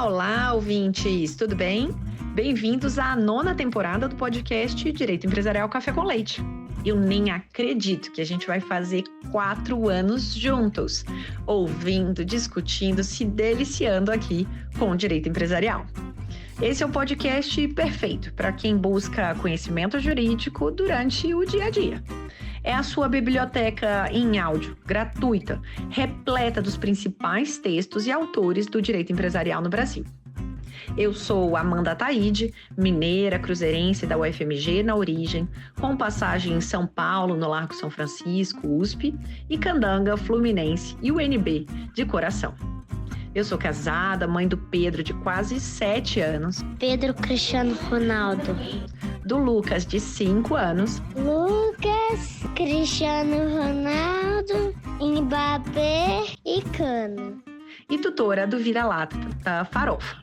Olá, ouvintes, tudo bem? Bem-vindos à 9ª temporada do podcast Direito Empresarial Café com Leite. Eu nem acredito que a gente vai fazer 4 anos juntos, ouvindo, discutindo, se deliciando aqui com o direito empresarial. Esse é o podcast perfeito para quem busca conhecimento jurídico durante o dia a dia. É a sua biblioteca em áudio, gratuita, repleta dos principais textos e autores do direito empresarial no Brasil. Eu sou Amanda Taide, mineira, cruzeirense da UFMG na origem, com passagem em São Paulo, no Largo São Francisco, USP, e Candanga, Fluminense e UNB, de coração. Eu sou casada, mãe do Pedro, de quase 7 anos. Pedro Cristiano Ronaldo. Do Lucas, de 5 anos. Lucas Cristiano Ronaldo, Mbappé e Cano. E tutora do Vira-Lata, da Farofa.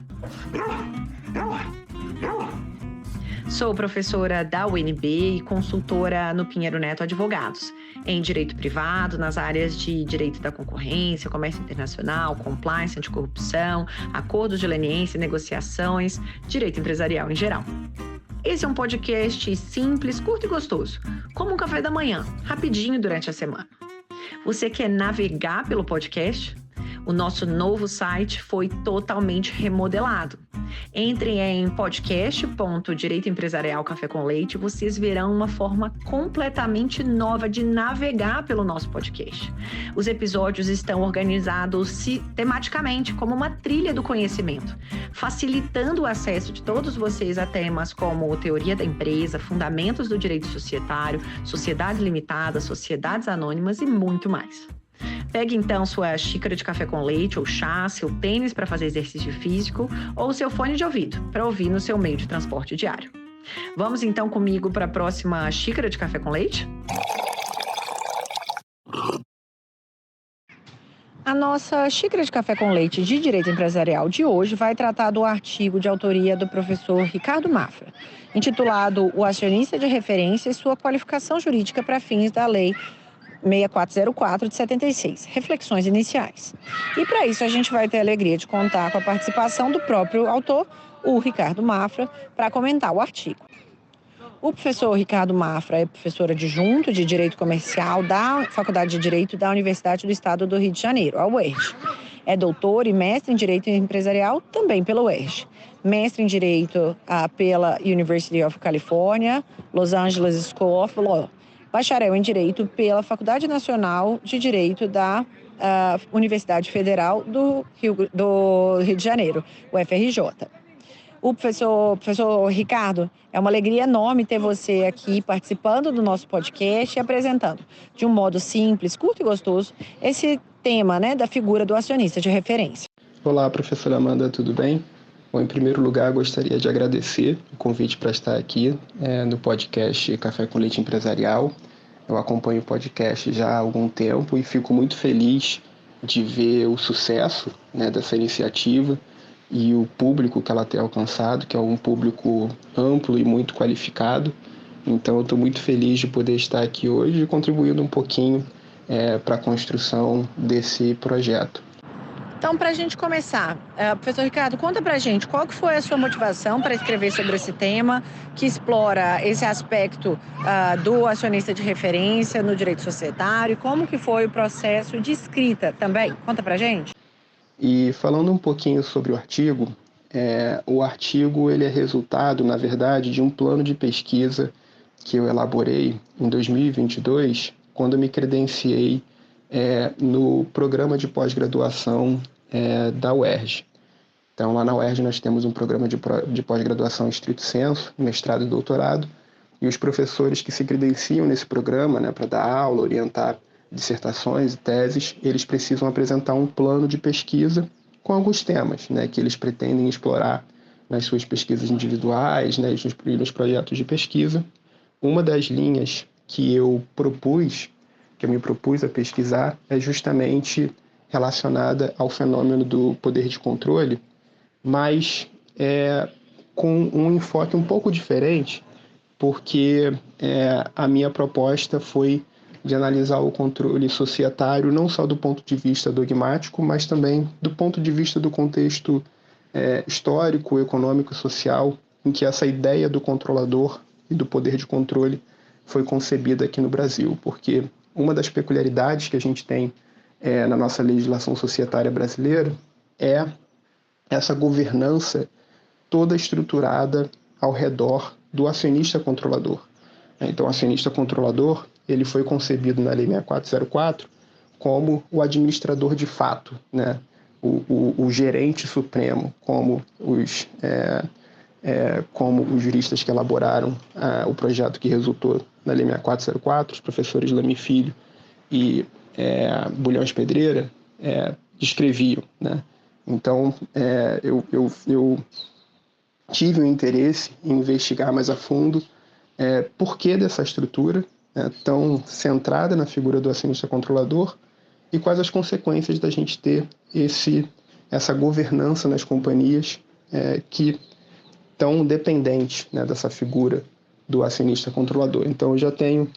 Sou professora da UNB e consultora no Pinheiro Neto Advogados, em direito privado, nas áreas de direito da concorrência, comércio internacional, compliance, anticorrupção, acordos de leniência, negociações, direito empresarial em geral. Esse é um podcast simples, curto e gostoso, como um café da manhã, rapidinho durante a semana. Você quer navegar pelo podcast? O nosso novo site foi totalmente remodelado. Entrem em podcast.direitoempresarial Café com Leite e vocês verão uma forma completamente nova de navegar pelo nosso podcast. Os episódios estão organizados tematicamente como uma trilha do conhecimento, facilitando o acesso de todos vocês a temas como teoria da empresa, fundamentos do direito societário, sociedades limitadas, sociedades anônimas e muito mais. Pegue então sua xícara de café com leite ou chá, seu tênis para fazer exercício físico ou seu fone de ouvido para ouvir no seu meio de transporte diário. Vamos então comigo para a próxima xícara de café com leite? A nossa xícara de café com leite de direito empresarial de hoje vai tratar do artigo de autoria do professor Ricardo Mafra, intitulado O Acionista de Referência e sua qualificação jurídica para fins da Lei 6404 de 76, reflexões iniciais. E para isso a gente vai ter a alegria de contar com a participação do próprio autor, o Ricardo Mafra, para comentar o artigo. O professor Ricardo Mafra é professor adjunto de Direito Comercial da Faculdade de Direito da Universidade do Estado do Rio de Janeiro, a UERJ. É doutor e mestre em Direito Empresarial também pela UERJ. Mestre em Direito pela University of California, Los Angeles School of Law. Bacharel em Direito pela Faculdade Nacional de Direito da Universidade Federal do Rio de Janeiro, UFRJ. O professor Ricardo, é uma alegria enorme ter você aqui participando do nosso podcast e apresentando, de um modo simples, curto e gostoso, esse tema, da figura do acionista de referência. Olá, professora Amanda, tudo bem? Bom, em primeiro lugar, gostaria de agradecer o convite para estar aqui no podcast Café com Leite Empresarial. Eu acompanho o podcast já há algum tempo e fico muito feliz de ver o sucesso dessa iniciativa e o público que ela tem alcançado, que é um público amplo e muito qualificado. Então, eu estou muito feliz de poder estar aqui hoje contribuindo um pouquinho para a construção desse projeto. Então, para a gente começar, professor Ricardo, conta para a gente qual que foi a sua motivação para escrever sobre esse tema, que explora esse aspecto do acionista de referência no direito societário, como que foi o processo de escrita também? Conta para a gente. E falando um pouquinho sobre o artigo ele é resultado, na verdade, de um plano de pesquisa que eu elaborei em 2022, quando me credenciei no programa de pós-graduação da UERJ. Então, lá na UERJ nós temos um programa de pós-graduação estrito sensu, mestrado e doutorado, e os professores que se credenciam nesse programa, para dar aula, orientar dissertações e teses, eles precisam apresentar um plano de pesquisa com alguns temas, que eles pretendem explorar nas suas pesquisas individuais, e nos projetos de pesquisa. Uma das linhas que eu me propus a pesquisar é justamente relacionada ao fenômeno do poder de controle, mas com um enfoque um pouco diferente, porque a minha proposta foi de analisar o controle societário não só do ponto de vista dogmático, mas também do ponto de vista do contexto histórico, econômico e social em que essa ideia do controlador e do poder de controle foi concebida aqui no Brasil, porque uma das peculiaridades que a gente tem na nossa legislação societária brasileira é essa governança toda estruturada ao redor do acionista controlador. Então, o acionista controlador ele foi concebido na Lei 6404 como o administrador de fato, né? o gerente supremo, como os juristas que elaboraram o projeto que resultou na Lei 6404, os professores Lamy Filho e Bulhões Pedreira, descreviam, né? Então, eu tive um interesse em investigar mais a fundo por que dessa estrutura tão centrada na figura do acionista controlador e quais as consequências da gente ter essa governança nas companhias que estão dependentes, né, dessa figura do acionista controlador. Então, eu já tenho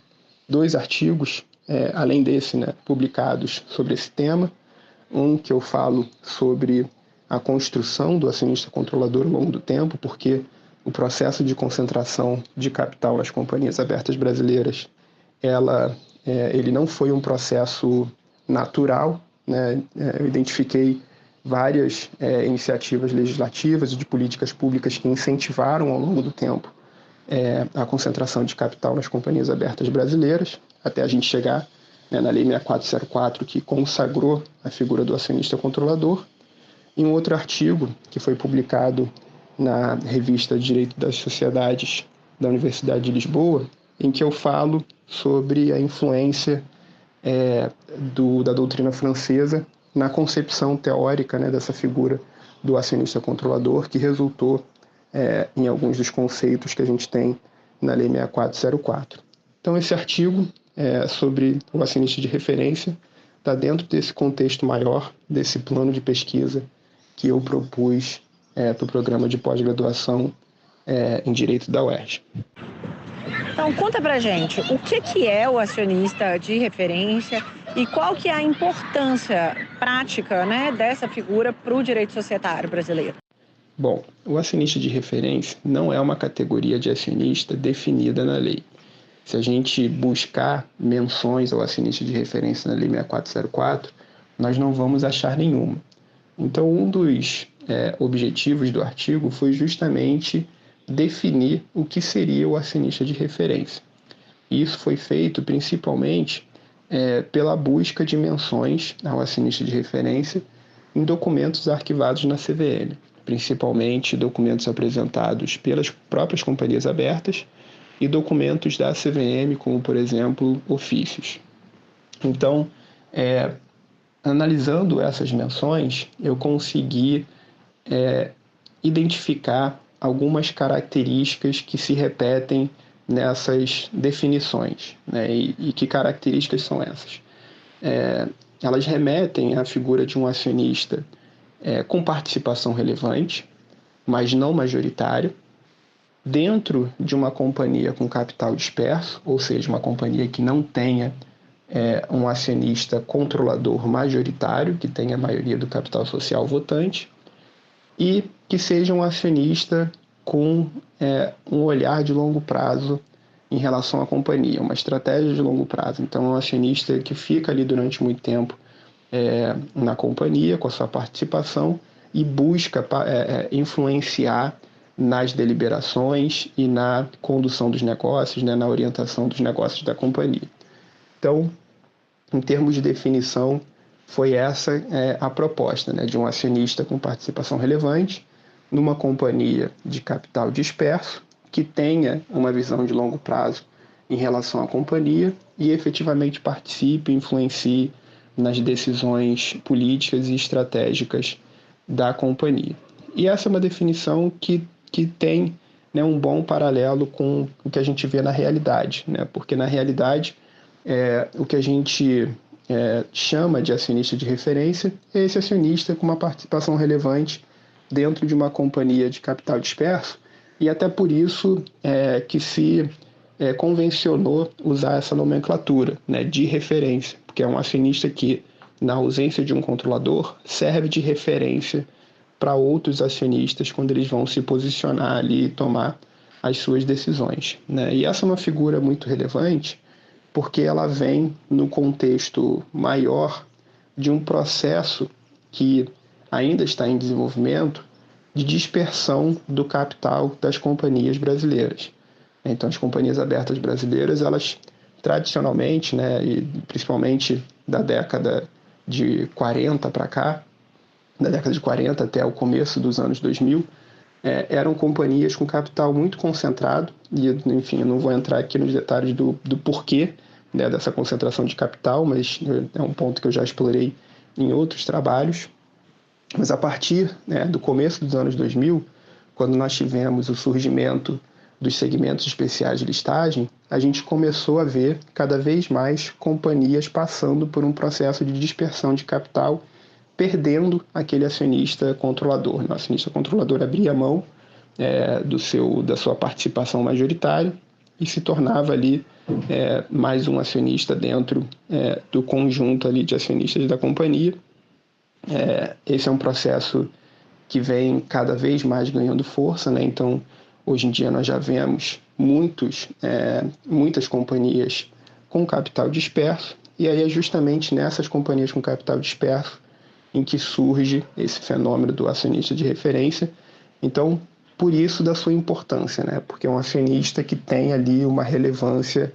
2 artigos, além desse, né, publicados sobre esse tema. Um que eu falo sobre a construção do acionista controlador ao longo do tempo, porque o processo de concentração de capital nas companhias abertas brasileiras, ele não foi um processo natural, né? Eu identifiquei várias iniciativas legislativas e de políticas públicas que incentivaram ao longo do tempo a concentração de capital nas companhias abertas brasileiras, até a gente chegar na Lei 6404, que consagrou a figura do acionista controlador. Em um outro artigo, que foi publicado na Revista de Direito das Sociedades da Universidade de Lisboa, em que eu falo sobre a influência da doutrina francesa na concepção teórica, né, dessa figura do acionista controlador, que resultou em alguns dos conceitos que a gente tem na Lei 6404. Então, esse artigo sobre o acionista de referência está dentro desse contexto maior, desse plano de pesquisa que eu propus para o programa de pós-graduação em Direito da UERJ. Então, conta pra gente, o que é o acionista de referência e qual que é a importância prática, né, dessa figura para o direito societário brasileiro? Bom, o acionista de referência não é uma categoria de acionista definida na lei. Se a gente buscar menções ao acionista de referência na Lei 6404, nós não vamos achar nenhuma. Então, um dos objetivos do artigo foi justamente definir o que seria o acionista de referência. Isso foi feito principalmente pela busca de menções ao acionista de referência em documentos arquivados na CVM, principalmente documentos apresentados pelas próprias companhias abertas e documentos da CVM, como, por exemplo, ofícios. Então, analisando essas menções, eu consegui identificar algumas características que se repetem nessas definições, né? E que características são essas? Elas remetem à figura de um acionista com participação relevante, mas não majoritário, dentro de uma companhia com capital disperso, ou seja, uma companhia que não tenha um acionista controlador majoritário, que tenha a maioria do capital social votante, e que seja um acionista com um olhar de longo prazo em relação à companhia, uma estratégia de longo prazo. Então, é um acionista que fica ali durante muito tempo na companhia, com a sua participação, e busca influenciar nas deliberações e na condução dos negócios, né, na orientação dos negócios da companhia. Então, em termos de definição, foi essa a proposta, né, de um acionista com participação relevante numa companhia de capital disperso que tenha uma visão de longo prazo em relação à companhia e efetivamente participe e influencie nas decisões políticas e estratégicas da companhia. E essa é uma definição que tem, né, um bom paralelo com o que a gente vê na realidade, né? Porque na realidade o que a gente chama de acionista de referência é esse acionista com uma participação relevante dentro de uma companhia de capital disperso, e até por isso que se convencionou usar essa nomenclatura, né, de referência, porque é um acionista que, na ausência de um controlador, serve de referência para outros acionistas quando eles vão se posicionar ali e tomar as suas decisões, né? E essa é uma figura muito relevante porque ela vem no contexto maior de um processo que ainda está em desenvolvimento de dispersão do capital das companhias brasileiras. Então, as companhias abertas brasileiras, elas tradicionalmente, né, e principalmente da década de 40 para cá, da década de 40 até o começo dos anos 2000, eram companhias com capital muito concentrado, e, enfim, eu não vou entrar aqui nos detalhes do porquê, né, dessa concentração de capital, mas é um ponto que eu já explorei em outros trabalhos. Mas a partir, né, do começo dos anos 2000, quando nós tivemos o surgimento dos segmentos especiais de listagem, a gente começou a ver cada vez mais companhias passando por um processo de dispersão de capital, perdendo aquele acionista controlador. O acionista controlador abria mão da sua participação majoritária e se tornava ali mais um acionista dentro do conjunto ali de acionistas da companhia. Esse é um processo que vem cada vez mais ganhando força, né? Então, hoje em dia nós já vemos muitas companhias com capital disperso, e aí é justamente nessas companhias com capital disperso em que surge esse fenômeno do acionista de referência. Então, por isso da sua importância, né? Porque é um acionista que tem ali uma relevância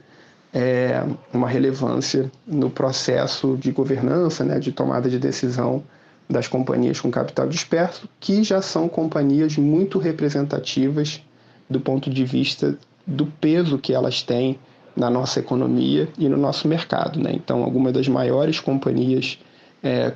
no processo de governança, né? De tomada de decisão das companhias com capital disperso, que já são companhias muito representativas do ponto de vista do peso que elas têm na nossa economia e no nosso mercado, né? Então, algumas das maiores companhias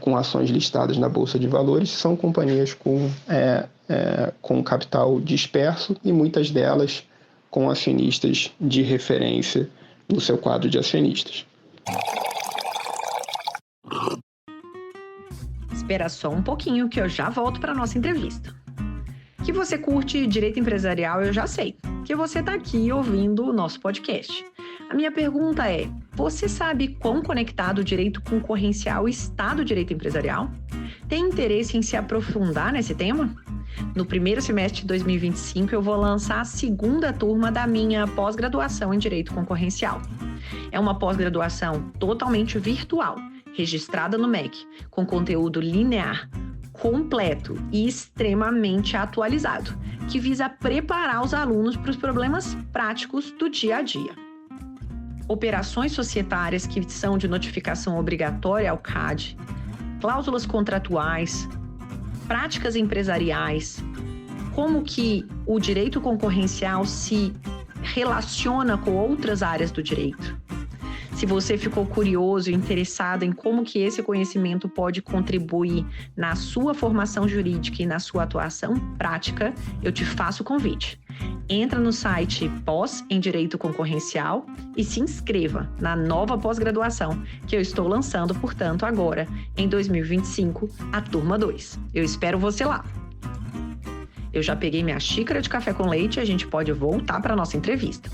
com ações listadas na Bolsa de Valores são companhias com capital disperso, e muitas delas com acionistas de referência no seu quadro de acionistas. Espera só um pouquinho que eu já volto para a nossa entrevista. Que você curte direito empresarial, eu já sei, que você está aqui ouvindo o nosso podcast. A minha pergunta é: você sabe quão conectado o direito concorrencial está do direito empresarial? Tem interesse em se aprofundar nesse tema? No primeiro semestre de 2025, eu vou lançar a segunda turma da minha pós-graduação em Direito Concorrencial. É uma pós-graduação totalmente virtual, registrada no MEC, com conteúdo linear, completo e extremamente atualizado, que visa preparar os alunos para os problemas práticos do dia a dia. Operações societárias que são de notificação obrigatória ao CAD, cláusulas contratuais, práticas empresariais, como que o direito concorrencial se relaciona com outras áreas do direito. Se você ficou curioso e interessado em como que esse conhecimento pode contribuir na sua formação jurídica e na sua atuação prática, eu te faço o convite. Entra no site Pós em Direito Concorrencial e se inscreva na nova pós-graduação que eu estou lançando, portanto, agora, em 2025, a turma 2. Eu espero você lá. Eu já peguei minha xícara de café com leite e a gente pode voltar para a nossa entrevista.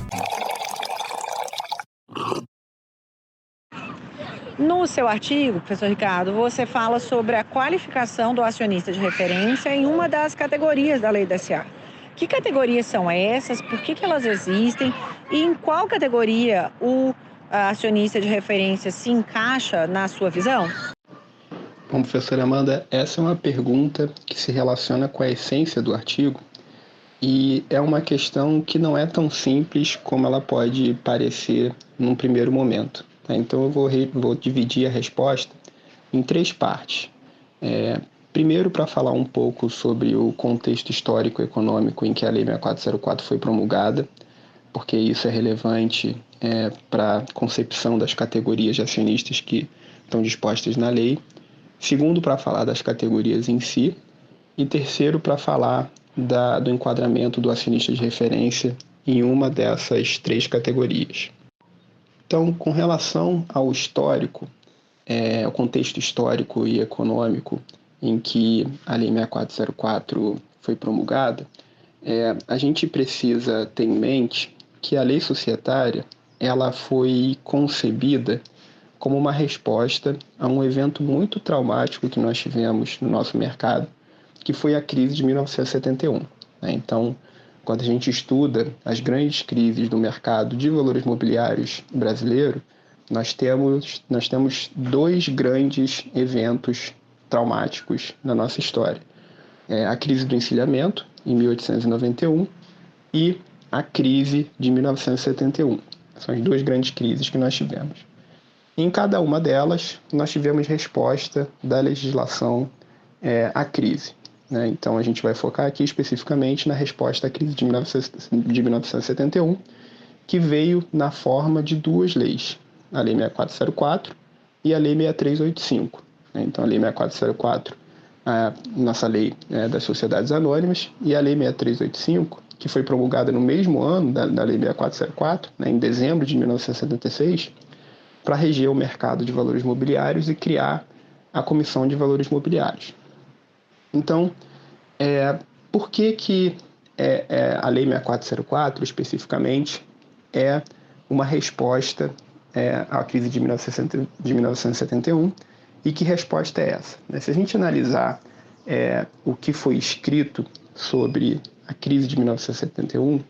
No seu artigo, professor Ricardo, você fala sobre a qualificação do acionista de referência em uma das categorias da lei da SA. Que categorias são essas? Por que elas existem? E em qual categoria o acionista de referência se encaixa na sua visão? Bom, professora Amanda, essa é uma pergunta que se relaciona com a essência do artigo, e é uma questão que não é tão simples como ela pode parecer num primeiro momento. Então, eu vou dividir a resposta em 3 partes. Primeiro, para falar um pouco sobre o contexto histórico e econômico em que a Lei 6404 foi promulgada, porque isso é relevante para a concepção das categorias de acionistas que estão dispostas na lei. Segundo, para falar das categorias em si. E terceiro, para falar do enquadramento do acionista de referência em uma dessas 3 categorias. Então, com relação ao histórico, ao contexto histórico e econômico em que a Lei 6404 foi promulgada, a gente precisa ter em mente que a lei societária ela foi concebida como uma resposta a um evento muito traumático que nós tivemos no nosso mercado, que foi a crise de 1971. Né? Então, quando a gente estuda as grandes crises do mercado de valores mobiliários brasileiro, nós temos dois grandes eventos traumáticos na nossa história. A crise do encilhamento, em 1891, e a crise de 1971. São as duas grandes crises que nós tivemos. Em cada uma delas, nós tivemos resposta da legislação à crise. Né? Então, a gente vai focar aqui especificamente na resposta à crise de 1971, que veio na forma de duas leis, a Lei 6404 e a Lei 6385. Então, a Lei 6404, a nossa lei das sociedades anônimas, e a Lei 6385, que foi promulgada no mesmo ano da Lei 6404, em dezembro de 1976, para reger o mercado de valores mobiliários e criar a Comissão de Valores Mobiliários. Então, por que a Lei 6404, especificamente, é uma resposta à crise de 1971, e que resposta é essa? Se a gente analisar o que foi escrito sobre a crise de 1971,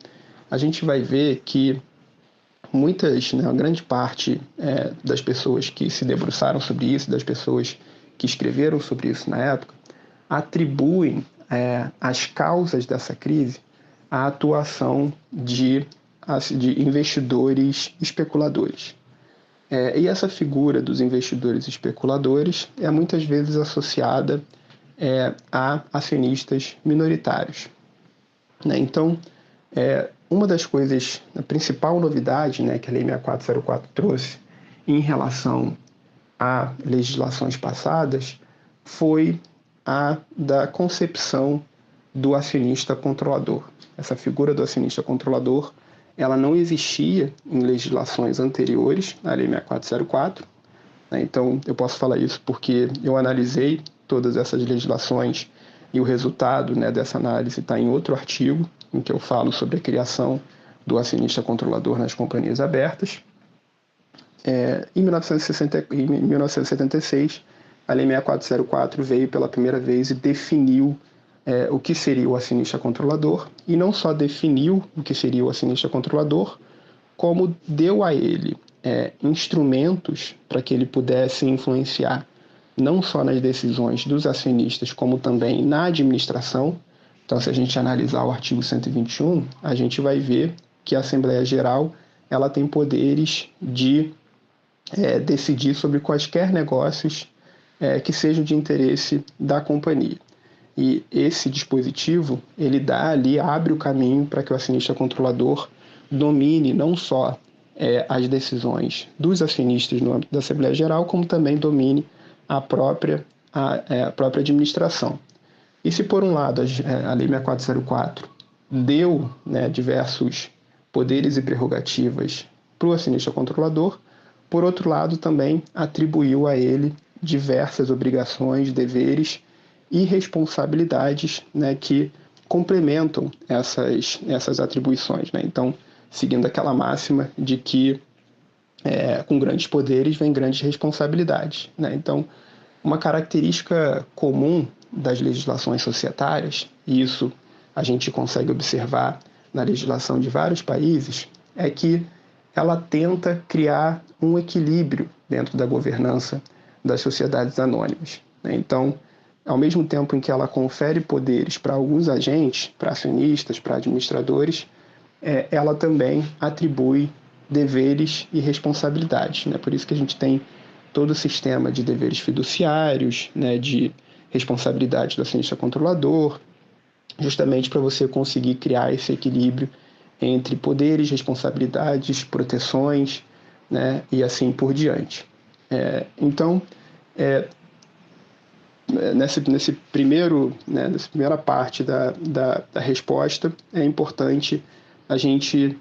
a gente vai ver que uma grande parte das pessoas que se debruçaram sobre isso, das pessoas que escreveram sobre isso na época, atribuem as causas dessa crise à atuação de investidores especuladores. E essa figura dos investidores especuladores é muitas vezes associada a acionistas minoritários. Então, uma das coisas, a principal novidade que a Lei 6404 trouxe em relação a legislações passadas foi a da concepção do acionista controlador. Essa figura do acionista controlador, ela não existia em legislações anteriores à Lei 6404. Então, eu posso falar isso porque eu analisei todas essas legislações e o resultado dessa análise está em outro artigo, em que eu falo sobre a criação do acionista controlador nas companhias abertas. Em 1976, a Lei 6404 veio pela primeira vez e definiu o que seria o acionista controlador, e não só definiu o que seria o acionista controlador, como deu a ele instrumentos para que ele pudesse influenciar não só nas decisões dos acionistas, como também na administração. Então, se a gente analisar o artigo 121, a gente vai ver que a Assembleia Geral ela tem poderes de decidir sobre quaisquer negócios que sejam de interesse da companhia. E esse dispositivo, ele abre o caminho para que o acionista controlador domine não só as decisões dos acionistas no âmbito da Assembleia Geral, como também domine a própria administração. E se, por um lado, a Lei 6404 deu diversos poderes e prerrogativas para o acionista controlador, por outro lado, também atribuiu a ele diversas obrigações, deveres e responsabilidades que complementam essas atribuições. Então, seguindo aquela máxima de que com grandes poderes vem grandes responsabilidades. Então, uma característica comum das legislações societárias, e isso a gente consegue observar na legislação de vários países, é que ela tenta criar um equilíbrio dentro da governança das sociedades anônimas. Então, ao mesmo tempo em que ela confere poderes para alguns agentes, para acionistas, para administradores, ela também atribui deveres e responsabilidades. Por isso que a gente tem todo o sistema de deveres fiduciários, de responsabilidade do acionista controlador, justamente para você conseguir criar esse equilíbrio entre poderes, responsabilidades, proteções, e assim por diante. Então, nessa primeira parte da resposta, é importante a gente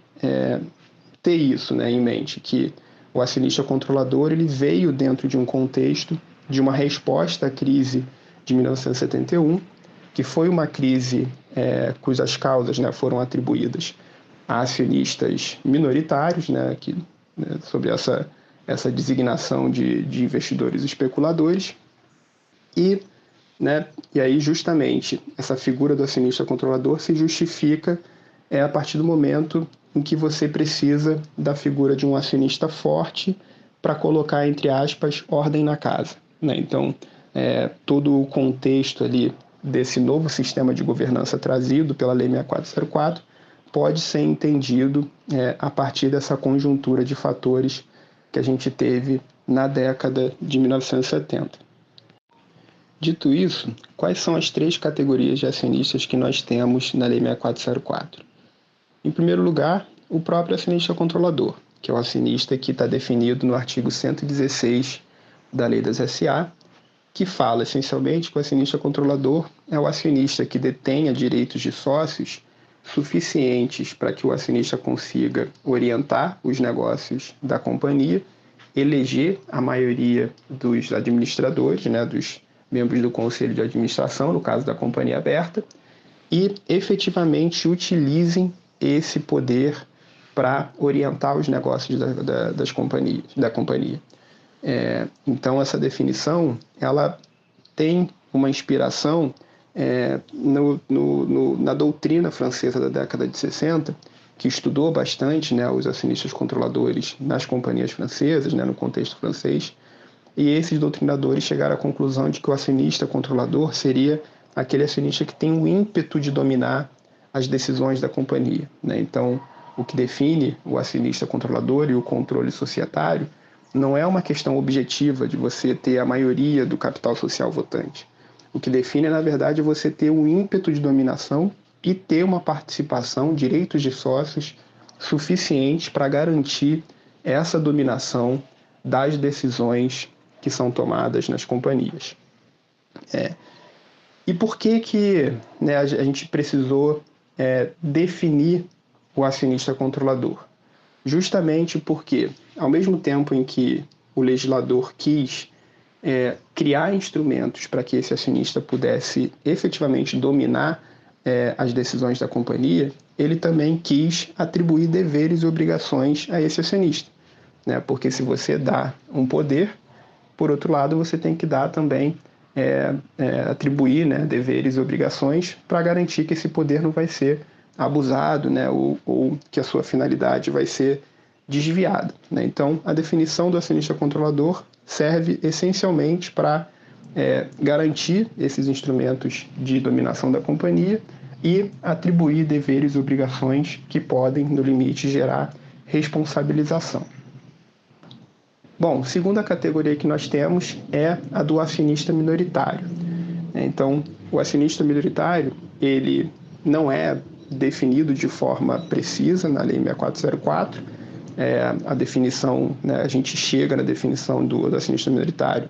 ter isso em mente, que o acionista controlador ele veio dentro de um contexto de uma resposta à crise de 1971, que foi uma crise cujas causas foram atribuídas a acionistas minoritários, sobre essa designação de investidores especuladores. E né? E aí, justamente, essa figura do acionista controlador se justifica a partir do momento em que você precisa da figura de um acionista forte para colocar, entre aspas, ordem na casa, né? Então, todo o contexto ali desse novo sistema de governança trazido pela Lei 6404 pode ser entendido a partir dessa conjuntura de fatores que a gente teve na década de 1970. Dito isso, quais são as 3 categorias de acionistas que nós temos na Lei 6404? Em primeiro lugar, o próprio acionista controlador, que é o acionista que está definido no artigo 116 da Lei das SA, que fala essencialmente que o acionista controlador é o acionista que detenha direitos de sócios suficientes para que o acionista consiga orientar os negócios da companhia, eleger a maioria dos administradores, né, dos membros do conselho de administração, no caso da companhia aberta, e efetivamente utilizem esse poder para orientar os negócios da companhia. Então, essa definição ela tem uma inspiração na doutrina francesa da década de 60, que estudou bastante, né, os acionistas controladores nas companhias francesas, né, no contexto francês, e esses doutrinadores chegaram à conclusão de que o acionista controlador seria aquele acionista que tem o ímpeto de dominar as decisões da companhia, né? Então, o que define o acionista controlador e o controle societário não é uma questão objetiva de você ter a maioria do capital social votante. O que define, na verdade, é você ter um ímpeto de dominação e ter uma participação, direitos de sócios suficientes para garantir essa dominação das decisões que são tomadas nas companhias. E por que né, a gente precisou definir o acionista controlador? Justamente porque, ao mesmo tempo em que o legislador quis criar instrumentos para que esse acionista pudesse efetivamente dominar as decisões da companhia, ele também quis atribuir deveres e obrigações a esse acionista, né? Porque se você dá um poder, por outro lado, você tem que dar também, atribuir, né, deveres e obrigações para garantir que esse poder não vai ser abusado, né, ou que a sua finalidade vai ser desviada, né? Então, a definição do acionista controlador serve essencialmente para garantir esses instrumentos de dominação da companhia e atribuir deveres e obrigações que podem, no limite, gerar responsabilização. Bom, segunda categoria que nós temos é a do acionista minoritário. Então, o acionista minoritário, ele não é definido de forma precisa na Lei 6404. A definição, né, a gente chega na definição do acionista minoritário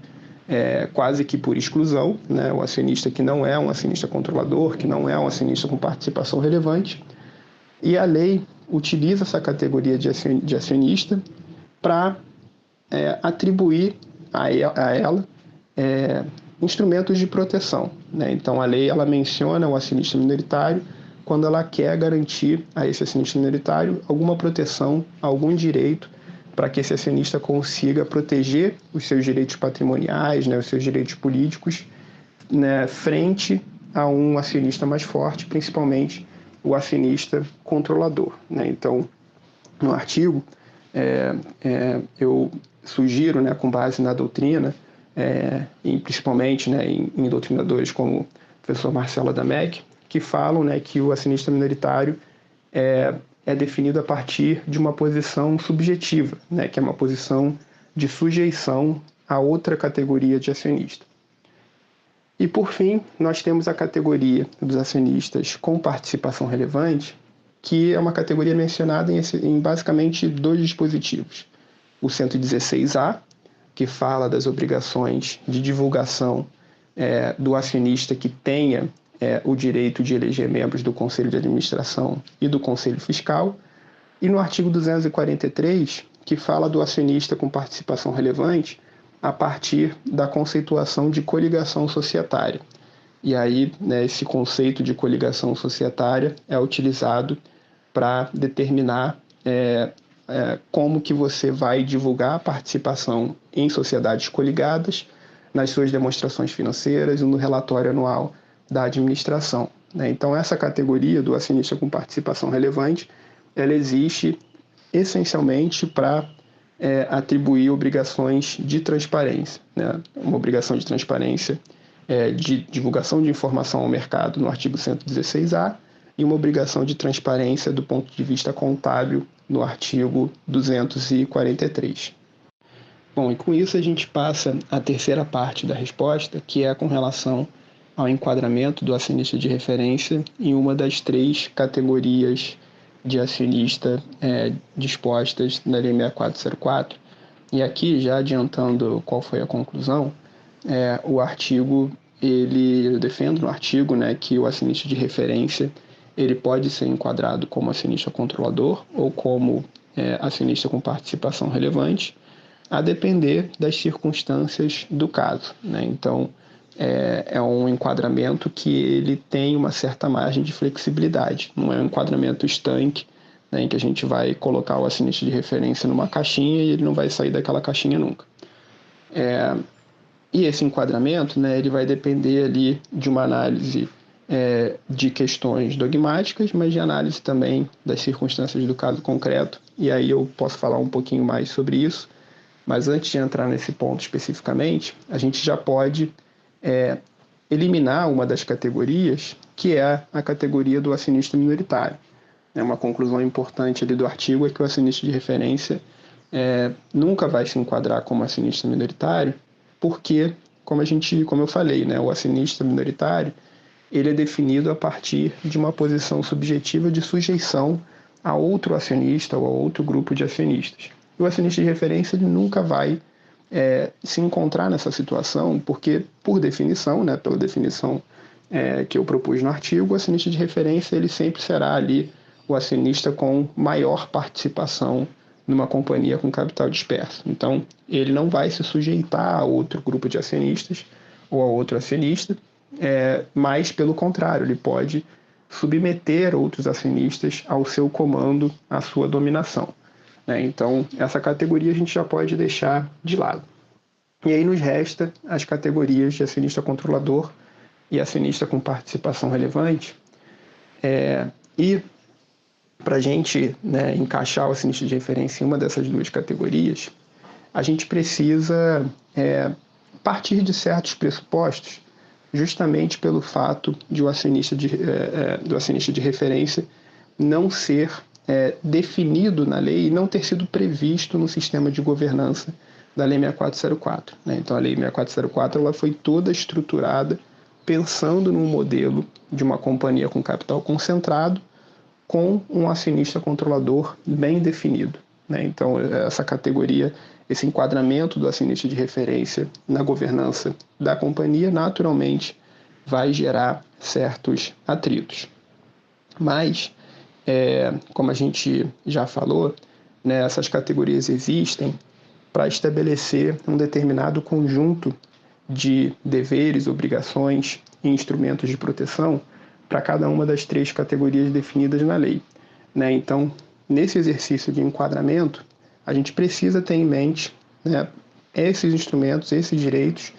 quase que por exclusão, né? O acionista que não é um acionista controlador, que não é um acionista com participação relevante. E a lei utiliza essa categoria de acionista para atribuir a ela instrumentos de proteção, né? Então, a lei ela menciona o acionista minoritário quando ela quer garantir a esse acionista minoritário alguma proteção, algum direito para que esse acionista consiga proteger os seus direitos patrimoniais, né, os seus direitos políticos, né, frente a um acionista mais forte, principalmente o acionista controlador, né? Então, no artigo, eu sugiro, né, com base na doutrina, principalmente, né, em doutrinadores como o professor Marcelo Adamec, que falam, né, que o acionista minoritário é definido a partir de uma posição subjetiva, né, que é uma posição de sujeição a outra categoria de acionista. E, por fim, nós temos a categoria dos acionistas com participação relevante, que é uma categoria mencionada em basicamente 2 dispositivos. O 116A, que fala das obrigações de divulgação do acionista que tenha o direito de eleger membros do Conselho de Administração e do Conselho Fiscal, e no artigo 243, que fala do acionista com participação relevante a partir da conceituação de coligação societária. E aí, né, esse conceito de coligação societária é utilizado para determinar como que você vai divulgar a participação em sociedades coligadas nas suas demonstrações financeiras e no relatório anual da administração, né? Então, essa categoria do acionista com participação relevante, ela existe essencialmente para atribuir obrigações de transparência, né? Uma obrigação de transparência de divulgação de informação ao mercado no artigo 116A e uma obrigação de transparência do ponto de vista contábil no artigo 243. Bom, e com isso a gente passa à terceira parte da resposta, que é com relação ao enquadramento do acionista de referência em uma das 3 categorias de acionista dispostas na Lei 6404. E aqui, já adiantando qual foi a conclusão, o artigo, eu defendo no artigo, né, que o acionista de referência ele pode ser enquadrado como acionista controlador ou como acionista com participação relevante, a depender das circunstâncias do caso, né? Então, é um enquadramento que ele tem uma certa margem de flexibilidade, não é um enquadramento estanque, né, em que a gente vai colocar o acionista de referência numa caixinha e ele não vai sair daquela caixinha nunca. E esse enquadramento, né, ele vai depender ali de uma análise de questões dogmáticas, mas de análise também das circunstâncias do caso concreto, e aí eu posso falar um pouquinho mais sobre isso. Mas antes de entrar nesse ponto especificamente, a gente já pode eliminar uma das categorias, que é a categoria do acionista minoritário. Uma conclusão importante ali do artigo é que o acionista de referência nunca vai se enquadrar como acionista minoritário, porque, como eu falei, né, o acionista minoritário ele é definido a partir de uma posição subjetiva de sujeição a outro acionista ou a outro grupo de acionistas. O acionista de referência ele nunca vai se encontrar nessa situação, porque, por definição, né, pela definição que eu propus no artigo, o acionista de referência ele sempre será ali o acionista com maior participação numa companhia com capital disperso. Então, ele não vai se sujeitar a outro grupo de acionistas ou a outro acionista, mas, pelo contrário, ele pode submeter outros acionistas ao seu comando, à sua dominação. Então, essa categoria a gente já pode deixar de lado. E aí nos resta as categorias de acionista controlador e acionista com participação relevante. E para a gente, né, encaixar o acionista de referência em uma dessas 2 categorias, a gente precisa partir de certos pressupostos, justamente pelo fato de do acionista de referência não ser definido na lei e não ter sido previsto no sistema de governança da Lei 6404. Né? Então, a Lei 6404 ela foi toda estruturada pensando num modelo de uma companhia com capital concentrado com um acionista controlador bem definido. Né? Então, essa categoria, esse enquadramento do acionista de referência na governança da companhia, naturalmente, vai gerar certos atritos. Mas, como a gente já falou, né, essas categorias existem para estabelecer um determinado conjunto de deveres, obrigações e instrumentos de proteção para cada uma das 3 categorias definidas na lei. Né? Então, nesse exercício de enquadramento, a gente precisa ter em mente, né, esses instrumentos, esses direitos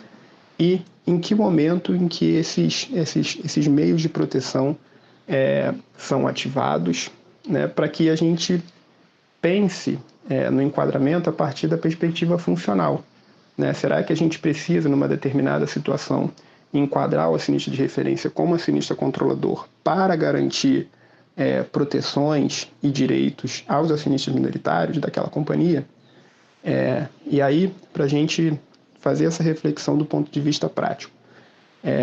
e em que momento em que esses meios de proteção são ativados, né, para que a gente pense no enquadramento a partir da perspectiva funcional. Né? Será que a gente precisa, numa determinada situação, enquadrar o acionista de referência como acionista controlador para garantir proteções e direitos aos acionistas minoritários daquela companhia? E aí, para a gente fazer essa reflexão do ponto de vista prático,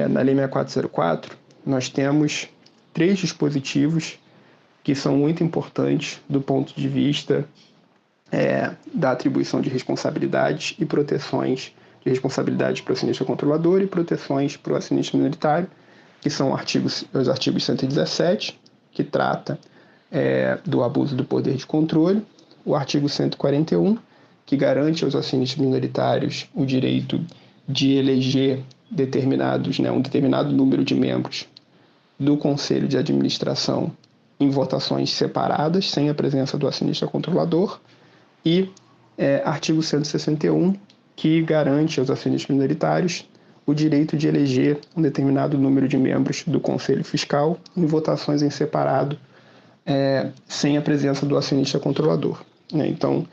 na Lei 6404, nós temos 3 dispositivos que são muito importantes do ponto de vista da atribuição de responsabilidades e proteções de responsabilidade para o acionista controlador e proteções para o acionista minoritário, que são os artigos 117, que trata do abuso do poder de controle, o artigo 141, que garante aos acionistas minoritários o direito de eleger um determinado número de membros do Conselho de Administração em votações separadas, sem a presença do acionista controlador, e artigo 161, que garante aos acionistas minoritários o direito de eleger um determinado número de membros do Conselho Fiscal em votações em separado, sem a presença do acionista controlador. Então,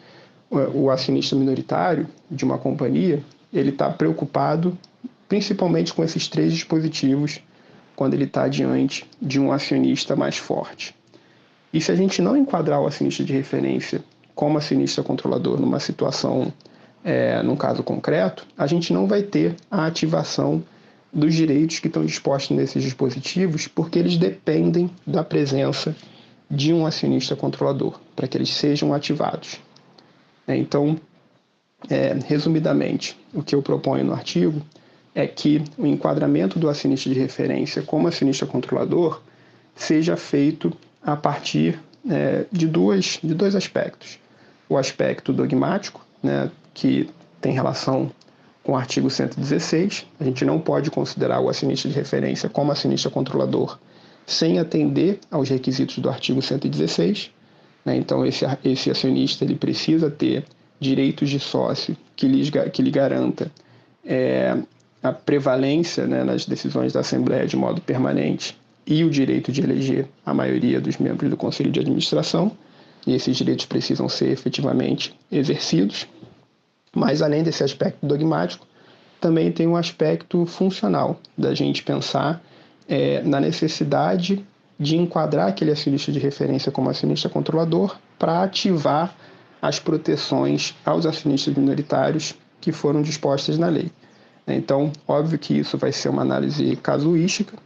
o acionista minoritário de uma companhia, ele está preocupado principalmente com esses 3 dispositivos quando ele está diante de um acionista mais forte. E se a gente não enquadrar o acionista de referência como acionista controlador numa situação, num caso concreto, a gente não vai ter a ativação dos direitos que estão dispostos nesses dispositivos, porque eles dependem da presença de um acionista controlador, para que eles sejam ativados. Então, resumidamente, o que eu proponho no artigo é que o enquadramento do acionista de referência como acionista controlador seja feito a partir de dois aspectos. O aspecto dogmático, que tem relação com o artigo 116. A gente não pode considerar o acionista de referência como acionista controlador sem atender aos requisitos do artigo 116. Então, esse acionista ele precisa ter direitos de sócio que lhe garanta a prevalência nas decisões da Assembleia de modo permanente e o direito de eleger a maioria dos membros do Conselho de Administração, e esses direitos precisam ser efetivamente exercidos. Mas, além desse aspecto dogmático, também tem um aspecto funcional, da gente pensar na necessidade de enquadrar aquele acionista de referência como acionista controlador para ativar as proteções aos acionistas minoritários que foram dispostas na lei. Então, óbvio que isso vai ser uma análise casuística,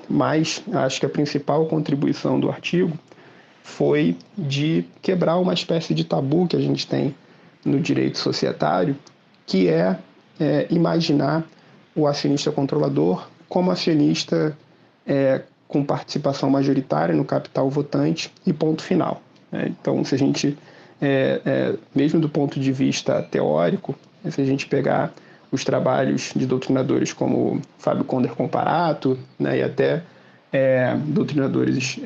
mas acho que a principal contribuição do artigo foi de quebrar uma espécie de tabu que a gente tem no direito societário, que é imaginar o acionista controlador como acionista com participação majoritária no capital votante e ponto final. Então, se a gente, mesmo do ponto de vista teórico, se a gente pegar os trabalhos de doutrinadores como Fábio Conder Comparato, e até doutrinadores de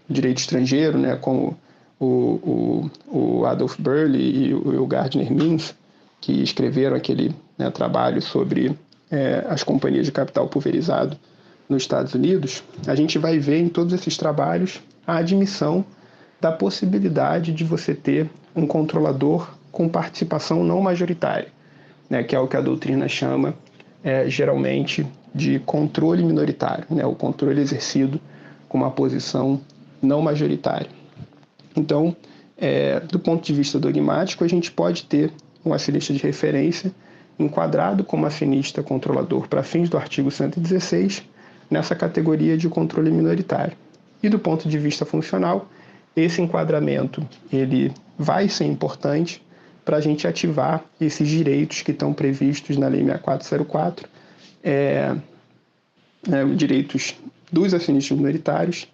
direito estrangeiro, como o Adolf Burley e o Gardner Means, que escreveram aquele trabalho sobre as companhias de capital pulverizado nos Estados Unidos, a gente vai ver em todos esses trabalhos a admissão da possibilidade de você ter um controlador com participação não majoritária, que é o que a doutrina chama geralmente de controle minoritário, o controle exercido com uma posição não majoritária. Então, do ponto de vista dogmático, a gente pode ter um acionista de referência enquadrado como acionista controlador para fins do artigo 116 nessa categoria de controle minoritário. E do ponto de vista funcional, esse enquadramento ele vai ser importante para a gente ativar esses direitos que estão previstos na Lei 6404, direitos dos acionistas minoritários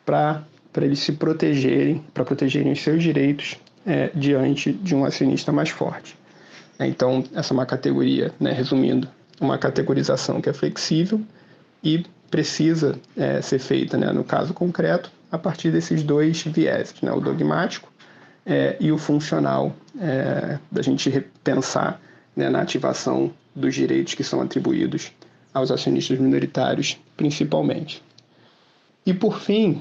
para eles se protegerem, para protegerem os seus direitos diante de um acionista mais forte. Então, essa é uma categoria, resumindo, uma categorização que é flexível e precisa ser feita, no caso concreto, a partir desses dois vieses, o dogmático e o funcional, da gente pensar na ativação dos direitos que são atribuídos aos acionistas minoritários, principalmente. E, por fim,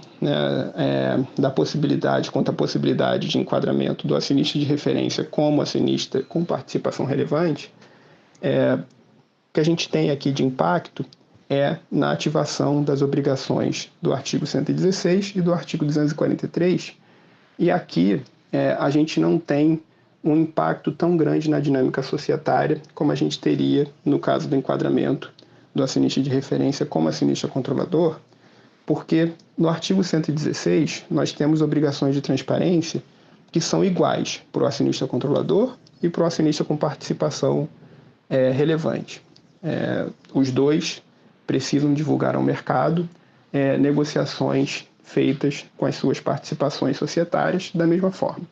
quanto à possibilidade de enquadramento do acionista de referência como acionista com participação relevante, o que a gente tem aqui de impacto na ativação das obrigações do artigo 116 e do artigo 243, e aqui a gente não tem um impacto tão grande na dinâmica societária como a gente teria no caso do enquadramento do acionista de referência como acionista controlador, porque no artigo 116 nós temos obrigações de transparência que são iguais para o acionista controlador e para o acionista com participação relevante. Os dois precisam divulgar ao mercado negociações feitas com as suas participações societárias da mesma forma.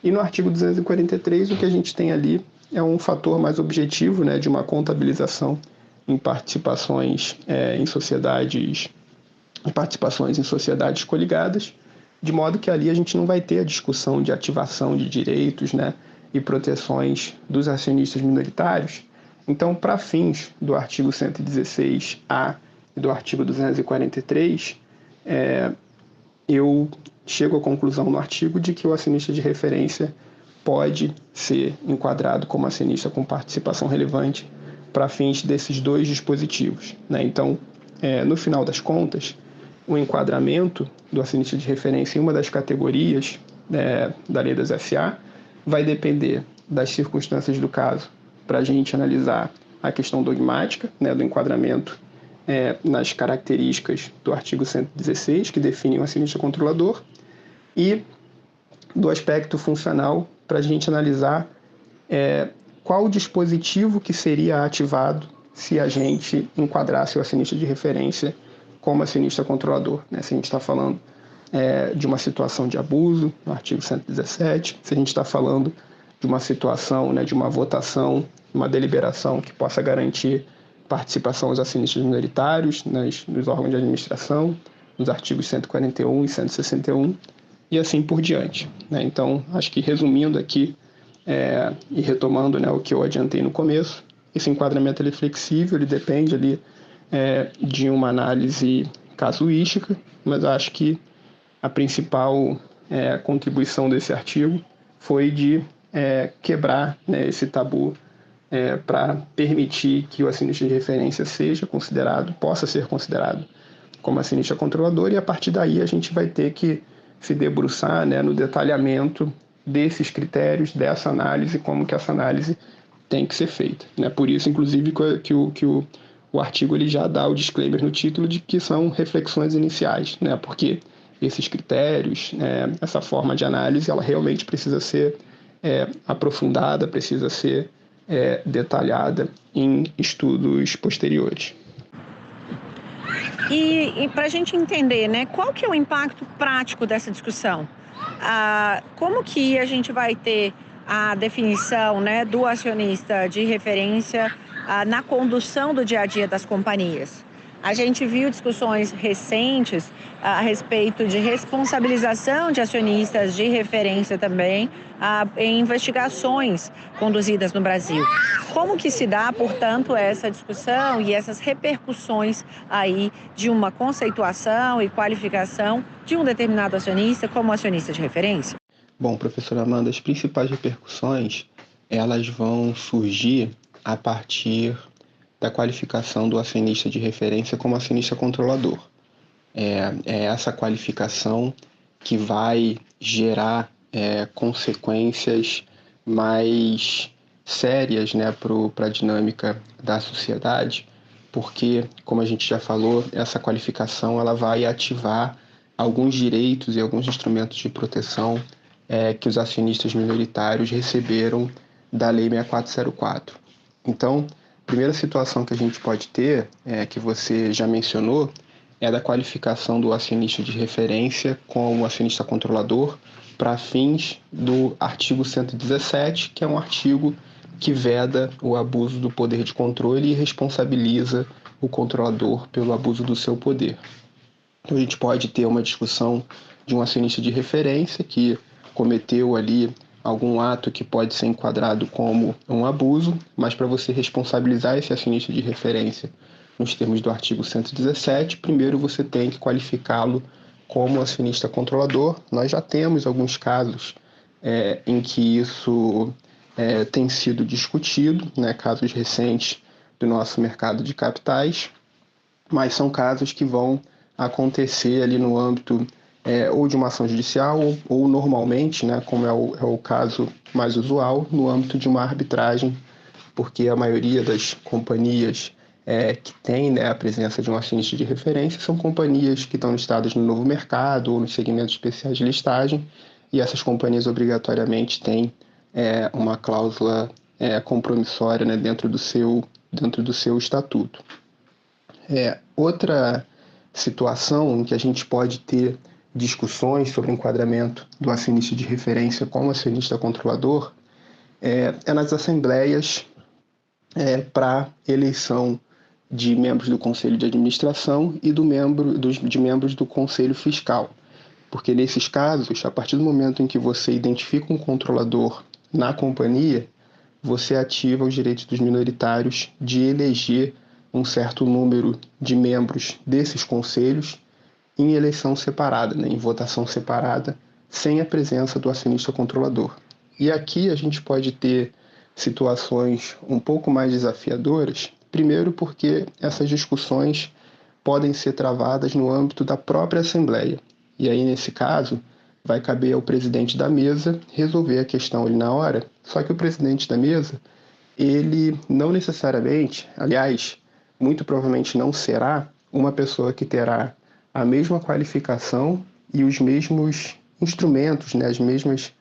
E no artigo 243 o que a gente tem ali é um fator mais objetivo, de uma contabilização em participações em sociedades coligadas, de modo que ali a gente não vai ter a discussão de ativação de direitos, e proteções dos acionistas minoritários. Então, para fins do artigo 116-A e do artigo 243, eu chego à conclusão no artigo de que o acionista de referência pode ser enquadrado como acionista com participação relevante para fins desses dois dispositivos, né? Então, no final das contas, o enquadramento do acionista de referência em uma das categorias da lei das SA vai depender das circunstâncias do caso para a gente analisar a questão dogmática, né, do enquadramento nas características do artigo 116, que define o acionista controlador, e do aspecto funcional para a gente analisar qual o dispositivo que seria ativado se a gente enquadrasse o acionista de referência como acionista controlador, né? Se a gente está falando de uma situação de abuso, no artigo 117, se a gente está falando de uma situação, né, de uma votação, uma deliberação que possa garantir participação dos acionistas minoritários nos órgãos de administração, nos artigos 141 e 161, e assim por diante, né? Então, acho que resumindo aqui e retomando, né, o que eu adiantei no começo, esse enquadramento ele é flexível, ele depende ali de uma análise casuística, mas acho que a principal contribuição desse artigo foi de quebrar, né, esse tabu para permitir que o acionista de referência possa ser considerado como acionista controlador, e a partir daí a gente vai ter que se debruçar, né, no detalhamento desses critérios, dessa análise, como que essa análise tem que ser feita, né? Por isso, inclusive, que o artigo ele já dá o disclaimer no título de que são reflexões iniciais, né? Porque esses critérios, essa forma de análise, ela realmente precisa ser aprofundada, precisa ser detalhada em estudos posteriores. E para a gente entender, né, qual que é o impacto prático dessa discussão? Como que a gente vai ter a definição, né, do acionista de referência na condução do dia a dia das companhias? A gente viu discussões recentes a respeito de responsabilização de acionistas de referência também em investigações conduzidas no Brasil. Como que se dá, portanto, essa discussão e essas repercussões aí de uma conceituação e qualificação de um determinado acionista como acionista de referência? Bom, professora Amanda, as principais repercussões, elas vão surgir a partir da qualificação do acionista de referência como acionista controlador. É essa qualificação que vai gerar consequências mais sérias, né, para a dinâmica da sociedade, porque, como a gente já falou, essa qualificação ela vai ativar alguns direitos e alguns instrumentos de proteção que os acionistas minoritários receberam da Lei 6404. Então, a primeira situação que a gente pode ter, que você já mencionou, é da qualificação do acionista de referência como acionista controlador para fins do artigo 117, que é um artigo que veda o abuso do poder de controle e responsabiliza o controlador pelo abuso do seu poder. Então, a gente pode ter uma discussão de um acionista de referência que cometeu ali algum ato que pode ser enquadrado como um abuso, mas para você responsabilizar esse acionista de referência nos termos do artigo 117, primeiro você tem que qualificá-lo como acionista controlador. Nós já temos alguns casos em que isso tem sido discutido, né, casos recentes do nosso mercado de capitais, mas são casos que vão acontecer ali no âmbito ou de uma ação judicial ou normalmente, né, como é o caso mais usual, no âmbito de uma arbitragem, porque a maioria das companhias que tem, né, a presença de um acionista de referência são companhias que estão listadas no novo mercado ou nos segmentos especiais de listagem, e essas companhias obrigatoriamente têm uma cláusula compromissória, né, dentro do seu estatuto. Outra situação em que a gente pode ter discussões sobre o enquadramento do acionista de referência como acionista controlador é nas assembleias para eleição de membros do Conselho de Administração e de membros do Conselho Fiscal. Porque nesses casos, a partir do momento em que você identifica um controlador na companhia, você ativa os direitos dos minoritários de eleger um certo número de membros desses conselhos em eleição separada, né, em votação separada, sem a presença do acionista controlador. E aqui a gente pode ter situações um pouco mais desafiadoras, primeiro porque essas discussões podem ser travadas no âmbito da própria Assembleia. E aí, nesse caso, vai caber ao presidente da mesa resolver a questão ali na hora, só que o presidente da mesa, ele não necessariamente, aliás, muito provavelmente não será uma pessoa que terá a mesma qualificação e os mesmos instrumentos, né, as mesmas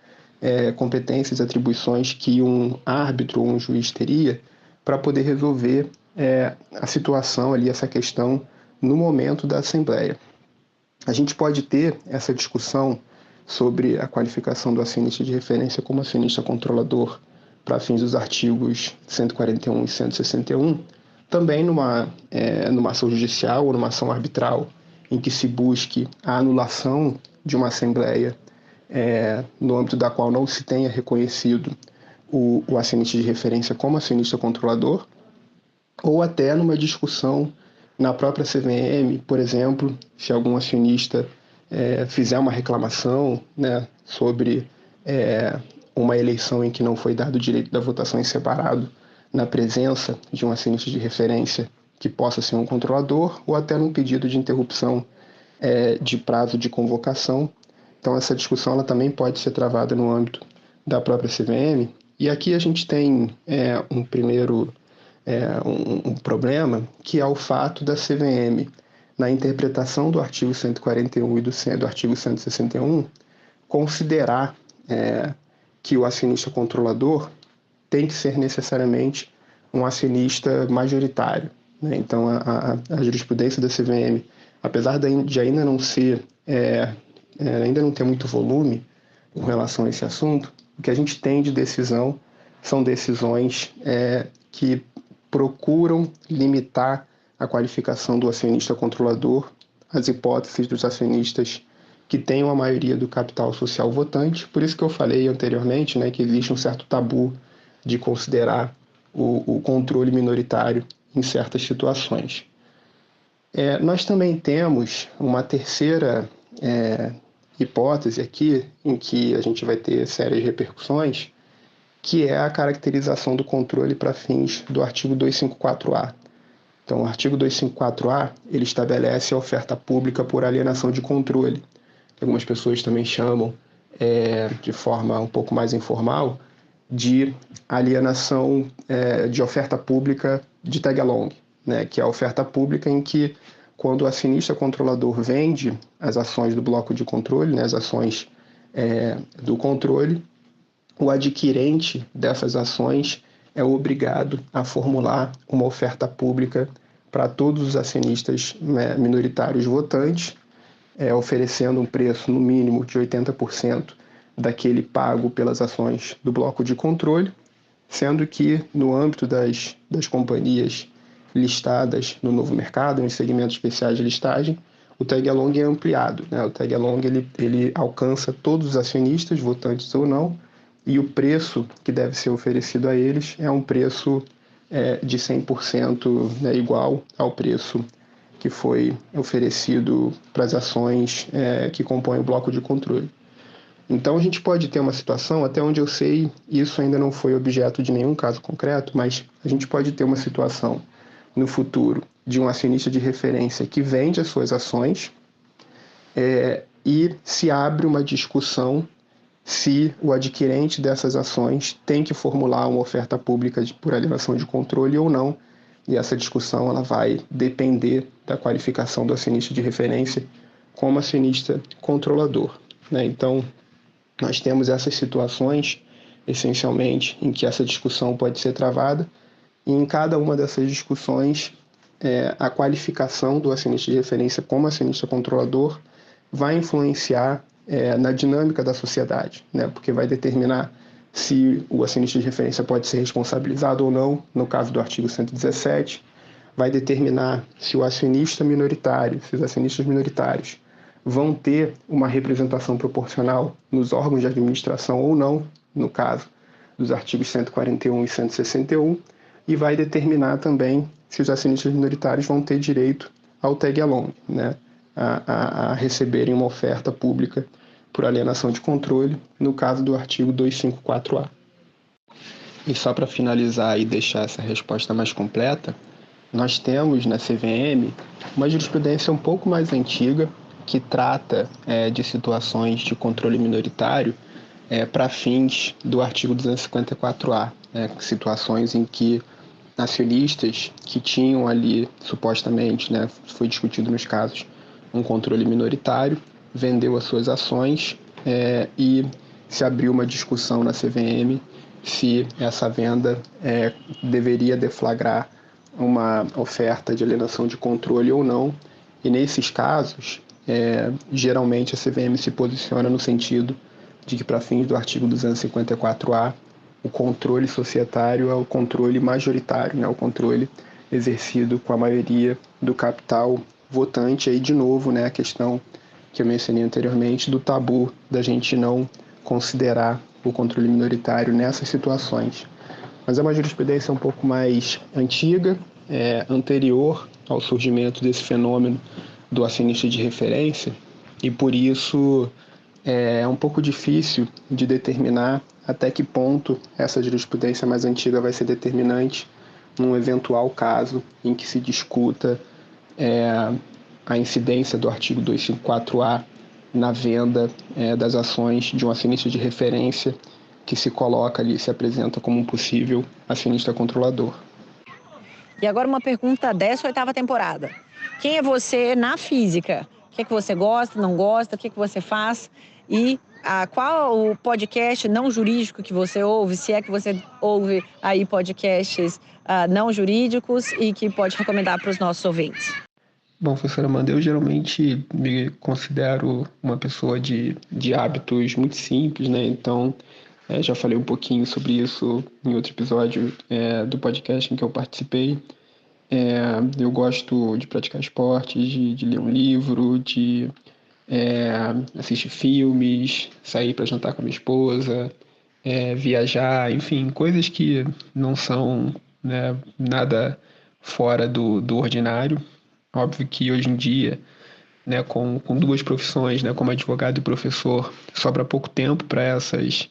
competências e atribuições que um árbitro ou um juiz teria para poder resolver a situação ali, essa questão no momento da Assembleia. A gente pode ter essa discussão sobre a qualificação do acionista de referência como acionista controlador para fins dos artigos 141 e 161, também numa ação judicial ou numa ação arbitral em que se busque a anulação de uma Assembleia no âmbito da qual não se tenha reconhecido o acionista de referência como acionista controlador, ou até numa discussão na própria CVM, por exemplo, se algum acionista fizer uma reclamação, né, sobre uma eleição em que não foi dado o direito da votação em separado na presença de um acionista de referência que possa ser um controlador, ou até num pedido de interrupção de prazo de convocação. Então, essa discussão ela também pode ser travada no âmbito da própria CVM. E aqui a gente tem um problema, que é o fato da CVM, na interpretação do artigo 141 e do artigo 161, considerar que o acionista controlador tem que ser necessariamente um acionista majoritário, né? Então, a jurisprudência da CVM, apesar de ainda não ter muito volume com relação a esse assunto, o que a gente tem de decisão são decisões que procuram limitar a qualificação do acionista controlador às hipóteses dos acionistas que tenham a maioria do capital social votante. Por isso que eu falei anteriormente, né, que existe um certo tabu de considerar o controle minoritário em certas situações. Nós também temos uma terceira hipótese aqui, em que a gente vai ter sérias repercussões, que é a caracterização do controle para fins do artigo 254-A. Então, o artigo 254-A, ele estabelece a oferta pública por alienação de controle. Algumas pessoas também chamam, de forma um pouco mais informal, de alienação de oferta pública de tag-along, né? Que é a oferta pública em que, quando o acionista controlador vende as ações do bloco de controle, né, as ações do controle, o adquirente dessas ações é obrigado a formular uma oferta pública para todos os acionistas minoritários votantes, oferecendo um preço no mínimo de 80% daquele pago pelas ações do bloco de controle, sendo que no âmbito das companhias listadas no novo mercado, em segmentos especiais de listagem, o tag-along é ampliado, né? O tag-along ele alcança todos os acionistas, votantes ou não, e o preço que deve ser oferecido a eles é um preço de 100%, né, igual ao preço que foi oferecido para as ações que compõem o bloco de controle. Então, a gente pode ter uma situação, até onde eu sei, isso ainda não foi objeto de nenhum caso concreto, mas a gente pode ter uma situação no futuro de um acionista de referência que vende as suas ações e se abre uma discussão se o adquirente dessas ações tem que formular uma oferta pública por alienação de controle ou não. E essa discussão ela vai depender da qualificação do acionista de referência como acionista controlador, né? Então, nós temos essas situações, essencialmente, em que essa discussão pode ser travada, e em cada uma dessas discussões, a qualificação do acionista de referência como acionista controlador vai influenciar na dinâmica da sociedade, né? Porque vai determinar se o acionista de referência pode ser responsabilizado ou não, no caso do artigo 117, vai determinar se o acionista minoritário, se os acionistas minoritários vão ter uma representação proporcional nos órgãos de administração ou não, no caso dos artigos 141 e 161 e vai determinar também se os acionistas minoritários vão ter direito ao tag-along, né, a receberem uma oferta pública por alienação de controle, no caso do artigo 254A. E só para finalizar e deixar essa resposta mais completa, nós temos na CVM uma jurisprudência um pouco mais antiga que trata de situações de controle minoritário para fins do artigo 254A, situações em que acionistas que tinham ali, supostamente, foi discutido nos casos, um controle minoritário, vendeu as suas ações e se abriu uma discussão na CVM se essa venda deveria deflagrar uma oferta de alienação de controle ou não. E nesses casos, geralmente a CVM se posiciona no sentido de que, para fins do artigo 254A, o controle societário é o controle majoritário, né? O controle exercido com a maioria do capital votante. Aí, de novo, a questão que eu mencionei anteriormente do tabu da gente não considerar o controle minoritário nessas situações. Mas é uma jurisprudência um pouco mais antiga, anterior ao surgimento desse fenômeno do acionista de referência, e por isso é um pouco difícil de determinar até que ponto essa jurisprudência mais antiga vai ser determinante num eventual caso em que se discuta a incidência do artigo 254A na venda das ações de um acionista de referência que se coloca ali, se apresenta como um possível acionista controlador. E agora uma pergunta dessa 8ª temporada. Quem é você na física? O que é que você gosta, não gosta? O que é que você faz? E qual o podcast não jurídico que você ouve? Se é que você ouve aí podcasts não jurídicos e que pode recomendar para os nossos ouvintes. Bom, professora Amanda, eu geralmente me considero uma pessoa de hábitos muito simples, né? Então, já falei um pouquinho sobre isso em outro episódio do podcast em que eu participei. Eu gosto de praticar esportes, de ler um livro, de assistir filmes, sair para jantar com a minha esposa, viajar, enfim, coisas que não são, nada fora do ordinário. Óbvio que hoje em dia, com duas profissões, como advogado e professor, sobra pouco tempo para essas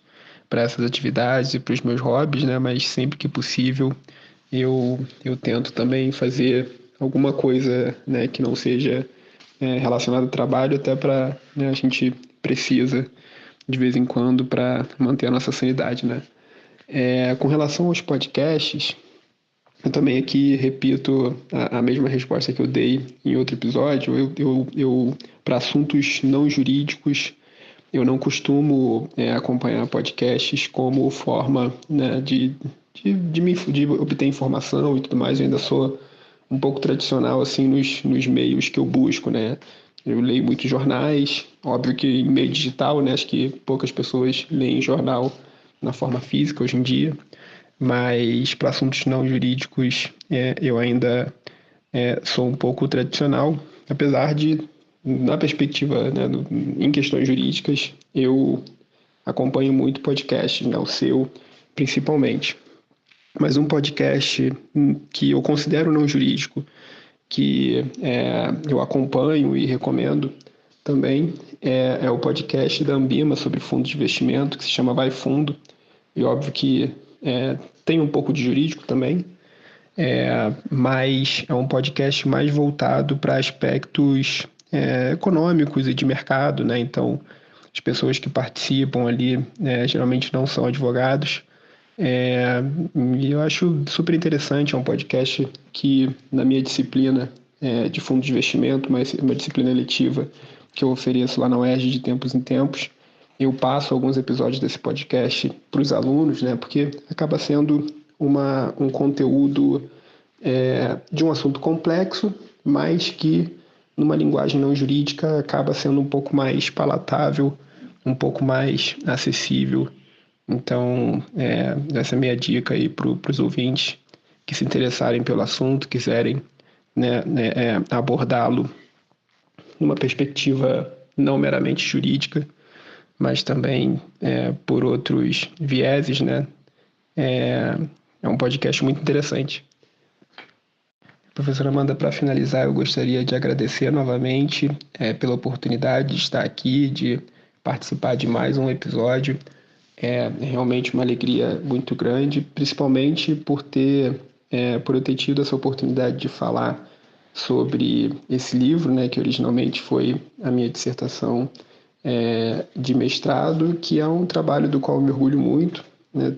atividades e para os meus hobbies, mas sempre que possível eu tento também fazer alguma coisa que não seja relacionada ao trabalho, até para a gente precisa de vez em quando para manter a nossa sanidade. Com relação aos podcasts, eu também aqui repito a mesma resposta que eu dei em outro episódio. Eu para assuntos não jurídicos, eu não costumo acompanhar podcasts como forma de obter informação e tudo mais. Eu ainda sou um pouco tradicional assim nos meios que eu busco. Eu leio muitos jornais, óbvio que em meio digital, acho que poucas pessoas leem jornal na forma física hoje em dia. Mas para assuntos não jurídicos eu ainda sou um pouco tradicional, apesar de, na perspectiva, em questões jurídicas, eu acompanho muito podcast, o seu principalmente. Mas um podcast que eu considero não jurídico, que eu acompanho e recomendo também, é o podcast da Ambima sobre fundos de investimento, que se chama Vai Fundo, e óbvio que tem um pouco de jurídico também, mas é um podcast mais voltado para aspectos econômicos e de mercado, Então, as pessoas que participam ali geralmente não são advogados, e eu acho super interessante. É um podcast que, na minha disciplina de fundo de investimento, mas uma disciplina eletiva que eu ofereço lá na UERJ de tempos em tempos, eu passo alguns episódios desse podcast para os alunos, porque acaba sendo um conteúdo de um assunto complexo, mas que, numa linguagem não jurídica, acaba sendo um pouco mais palatável, um pouco mais acessível. Então, essa é a minha dica aí para os ouvintes que se interessarem pelo assunto, quiserem abordá-lo numa perspectiva não meramente jurídica, mas também por outros vieses, É um podcast muito interessante. Professora Amanda, para finalizar, eu gostaria de agradecer novamente pela oportunidade de estar aqui, de participar de mais um episódio. É realmente uma alegria muito grande, principalmente por eu ter tido essa oportunidade de falar sobre esse livro, né, que originalmente foi a minha dissertação de mestrado, que é um trabalho do qual eu me orgulho muito, né,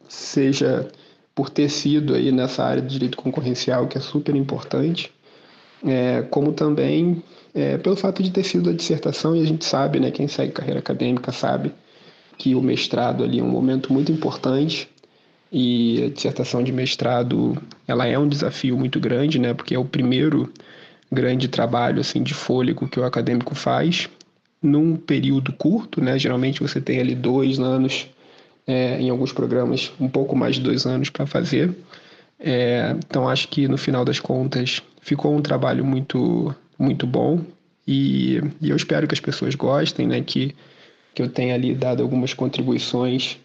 seja por ter sido aí nessa área de direito concorrencial, que é super importante, como também pelo fato de ter sido a dissertação, e a gente sabe, né, quem segue carreira acadêmica sabe que o mestrado ali é um momento muito importante, e a dissertação de mestrado ela é um desafio muito grande, né, porque é o primeiro grande trabalho assim, de fôlego que o acadêmico faz num período curto, né, geralmente você tem ali 2 anos, em alguns programas um pouco mais de 2 anos para fazer. Então acho que no final das contas ficou um trabalho muito, muito bom, e eu espero que as pessoas gostem, né, que eu tenha ali dado algumas contribuições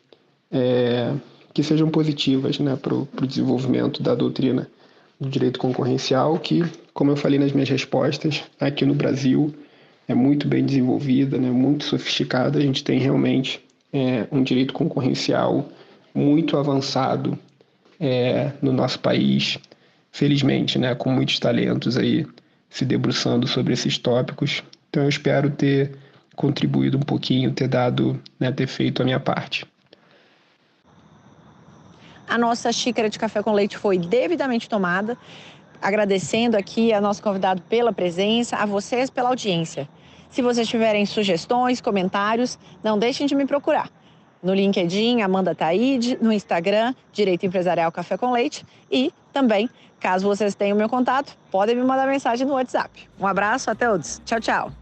que sejam positivas, né, para o desenvolvimento da doutrina do direito concorrencial, que, como eu falei nas minhas respostas, aqui no Brasil é muito bem desenvolvida, né, muito sofisticada. A gente tem realmente um direito concorrencial muito avançado no nosso país, felizmente, né, com muitos talentos aí se debruçando sobre esses tópicos. Então eu espero ter contribuído um pouquinho, ter feito a minha parte. A nossa xícara de café com leite foi devidamente tomada. Agradecendo aqui a nosso convidado pela presença, a vocês pela audiência. Se vocês tiverem sugestões, comentários, não deixem de me procurar. No LinkedIn, Amanda Taide, no Instagram, Direito Empresarial Café com Leite, e também, caso vocês tenham meu contato, podem me mandar mensagem no WhatsApp. Um abraço a todos. Tchau, tchau.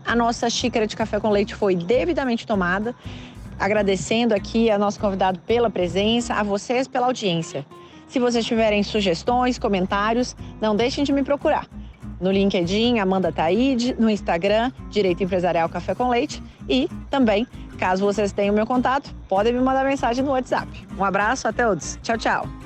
A nossa xícara de café com leite foi devidamente tomada. Agradecendo aqui a nosso convidado pela presença, a vocês pela audiência. Se vocês tiverem sugestões, comentários, não deixem de me procurar. No LinkedIn, Amanda Taide, no Instagram, Direito Empresarial Café com Leite, e também, caso vocês tenham meu contato, podem me mandar mensagem no WhatsApp. Um abraço a todos. Tchau, tchau.